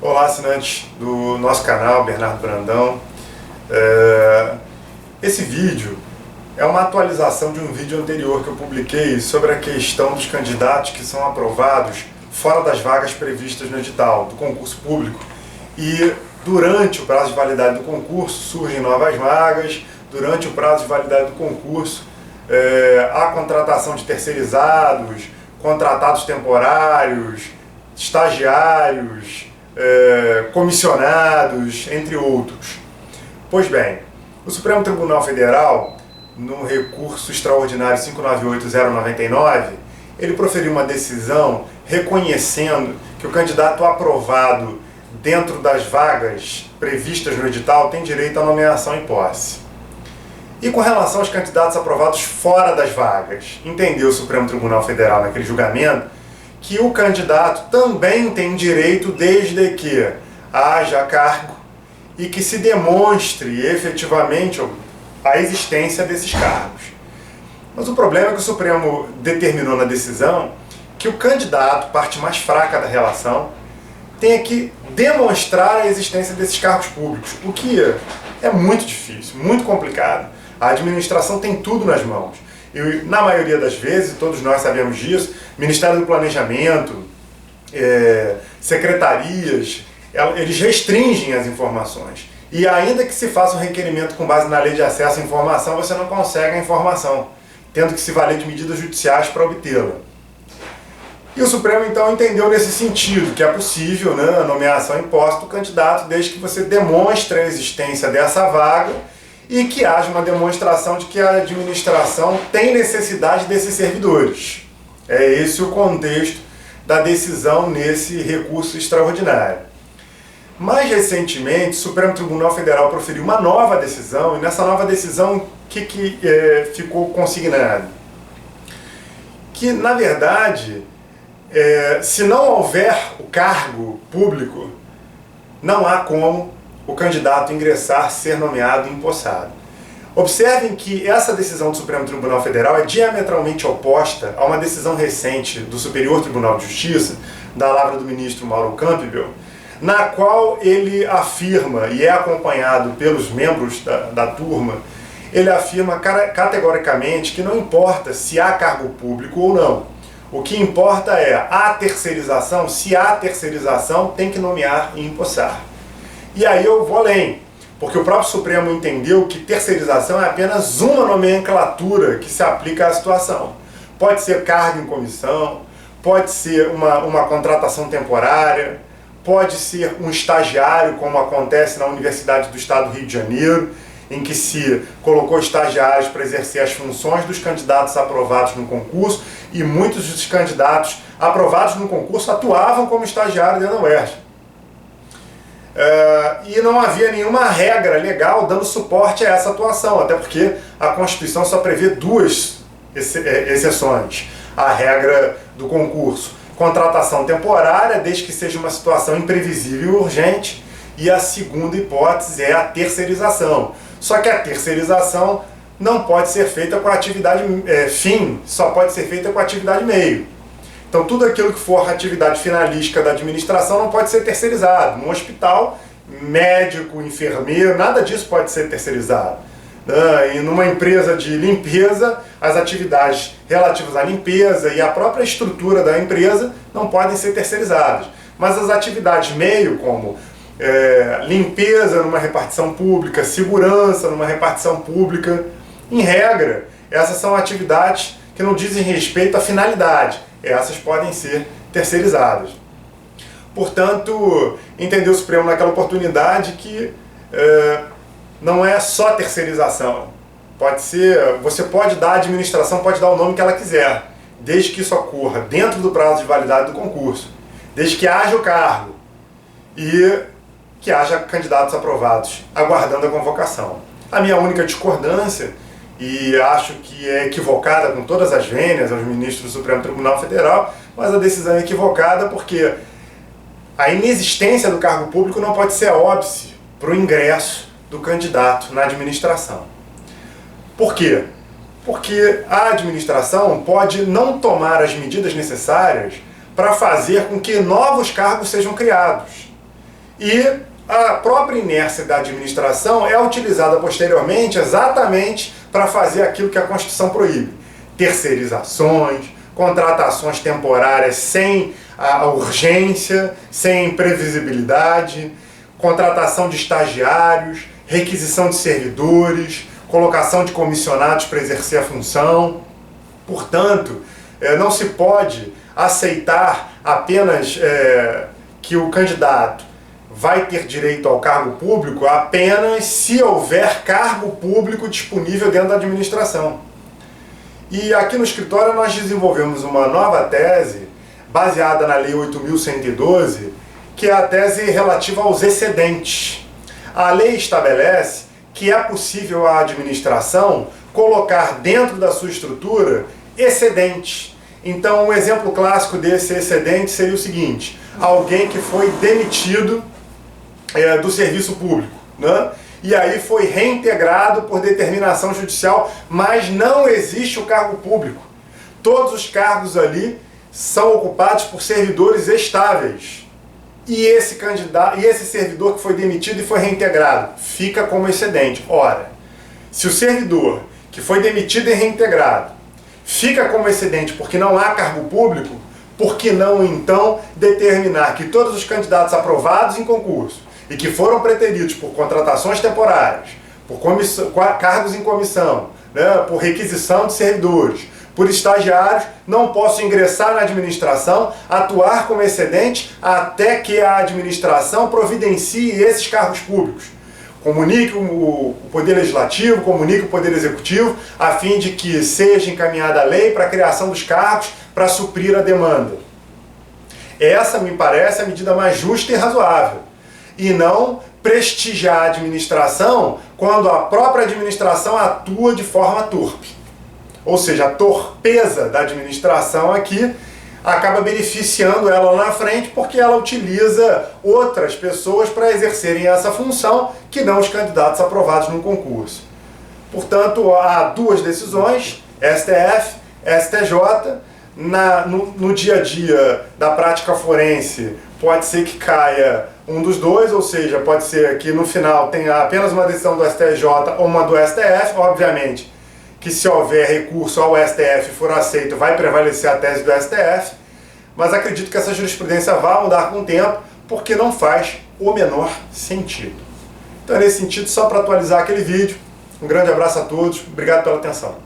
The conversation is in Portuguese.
Olá, assinantes do nosso canal, Bernardo Brandão. Esse vídeo é uma atualização de um vídeo anterior que eu publiquei sobre a questão dos candidatos que são aprovados fora das vagas previstas no edital do concurso público. E durante o prazo de validade do concurso surgem novas vagas, durante o prazo de validade do concurso há contratação de terceirizados, contratados temporários, estagiários, comissionados, entre outros. Pois bem, o Supremo Tribunal Federal, no recurso extraordinário 598.099, ele proferiu uma decisão reconhecendo que o candidato aprovado dentro das vagas previstas no edital tem direito à nomeação em posse. E com relação aos candidatos aprovados fora das vagas, entendeu o Supremo Tribunal Federal naquele julgamento que o candidato também tem direito desde que haja cargo e que se demonstre efetivamente a existência desses cargos. Mas o problema é que o Supremo determinou na decisão que o candidato, parte mais fraca da relação, tenha que demonstrar a existência desses cargos públicos, o que é muito difícil, muito complicado. A administração tem tudo nas mãos. E na maioria das vezes, todos nós sabemos disso, Ministério do Planejamento, secretarias, eles restringem as informações. E ainda que se faça um requerimento com base na Lei de Acesso à Informação, você não consegue a informação, tendo que se valer de medidas judiciais para obtê-la. E o Supremo então entendeu nesse sentido, que é possível, a nomeação em posse do candidato, desde que você demonstre a existência dessa vaga e que haja uma demonstração de que a administração tem necessidade desses servidores. É esse o contexto da decisão nesse recurso extraordinário. Mais recentemente, o Supremo Tribunal Federal proferiu uma nova decisão, e nessa nova decisão, o que ficou consignado? Que, na verdade, se não houver o cargo público, não há como o candidato ingressar, ser nomeado e empossado. Observem que essa decisão do Supremo Tribunal Federal é diametralmente oposta a uma decisão recente do Superior Tribunal de Justiça, da lavra do ministro Mauro Campbell, na qual ele afirma, e é acompanhado pelos membros da turma, ele afirma categoricamente que não importa se há cargo público ou não. O que importa é a terceirização. Se há terceirização, tem que nomear e empossar. E aí eu vou além, porque o próprio Supremo entendeu que terceirização é apenas uma nomenclatura que se aplica à situação. Pode ser cargo em comissão, pode ser uma contratação temporária, pode ser um estagiário, como acontece na Universidade do Estado do Rio de Janeiro, em que se colocou estagiários para exercer as funções dos candidatos aprovados no concurso, e muitos dos candidatos aprovados no concurso atuavam como estagiários dentro da UERJ. E não havia nenhuma regra legal dando suporte a essa atuação, até porque a Constituição só prevê duas exceções à regra do concurso: contratação temporária, desde que seja uma situação imprevisível e urgente, e a segunda hipótese é a terceirização. Só que a terceirização não pode ser feita com a atividade fim, só pode ser feita com a atividade meio. Então tudo aquilo que for atividade finalística da administração não pode ser terceirizado. Num hospital, médico, enfermeiro, nada disso pode ser terceirizado. E numa empresa de limpeza, as atividades relativas à limpeza e à própria estrutura da empresa não podem ser terceirizadas. Mas as atividades meio, como limpeza numa repartição pública, segurança numa repartição pública, em regra, essas são atividades que não dizem respeito à finalidade. Essas podem ser terceirizadas. Portanto, entendeu o Supremo naquela oportunidade que não é só terceirização. Pode ser, você pode dar, a administração pode dar o nome que ela quiser, desde que isso ocorra dentro do prazo de validade do concurso, desde que haja o cargo e que haja candidatos aprovados aguardando a convocação. A minha única discordância, e acho que é equivocada com todas as vênias aos ministros do Supremo Tribunal Federal, mas a decisão é equivocada porque a inexistência do cargo público não pode ser óbice para o ingresso do candidato na administração. Por quê? Porque a administração pode não tomar as medidas necessárias para fazer com que novos cargos sejam criados. E a própria inércia da administração é utilizada posteriormente exatamente para fazer aquilo que a Constituição proíbe: terceirizações, contratações temporárias sem a urgência, sem previsibilidade, contratação de estagiários, requisição de servidores, colocação de comissionados para exercer a função. Portanto, não se pode aceitar apenas que o candidato vai ter direito ao cargo público apenas se houver cargo público disponível dentro da administração. E aqui no escritório nós desenvolvemos uma nova tese baseada na Lei 8.112, que é a tese relativa aos excedentes. A lei estabelece que é possível a administração colocar dentro da sua estrutura excedentes. Então, um exemplo clássico desse excedente seria o seguinte: alguém que foi demitido do serviço público, né? E aí foi reintegrado por determinação judicial, mas não existe o cargo público. Todos os cargos ali são ocupados por servidores estáveis. E esse candidato, e esse servidor que foi demitido e foi reintegrado, fica como excedente. Ora, se o servidor que foi demitido e reintegrado fica como excedente porque não há cargo público, por que não então determinar que todos os candidatos aprovados em concurso e que foram preteridos por contratações temporárias, por cargos em comissão, né, por requisição de servidores, por estagiários, não possam ingressar na administração, atuar como excedente até que a administração providencie esses cargos públicos? Comunique o Poder Legislativo, comunique o Poder Executivo, a fim de que seja encaminhada a lei para a criação dos cargos para suprir a demanda. Essa me parece a medida mais justa e razoável. E não prestigiar a administração quando a própria administração atua de forma torpe. Ou seja, a torpeza da administração aqui acaba beneficiando ela lá na frente porque ela utiliza outras pessoas para exercerem essa função que não os candidatos aprovados no concurso. Portanto, há duas decisões, STF, STJ. No dia a dia da prática forense pode ser que caia um dos dois, ou seja, pode ser que no final tenha apenas uma decisão do STJ ou uma do STF. Obviamente que se houver recurso ao STF e for aceito, vai prevalecer a tese do STF, mas acredito que essa jurisprudência vai mudar com o tempo, porque não faz o menor sentido. Então, nesse sentido, só para atualizar aquele vídeo, um grande abraço a todos, obrigado pela atenção.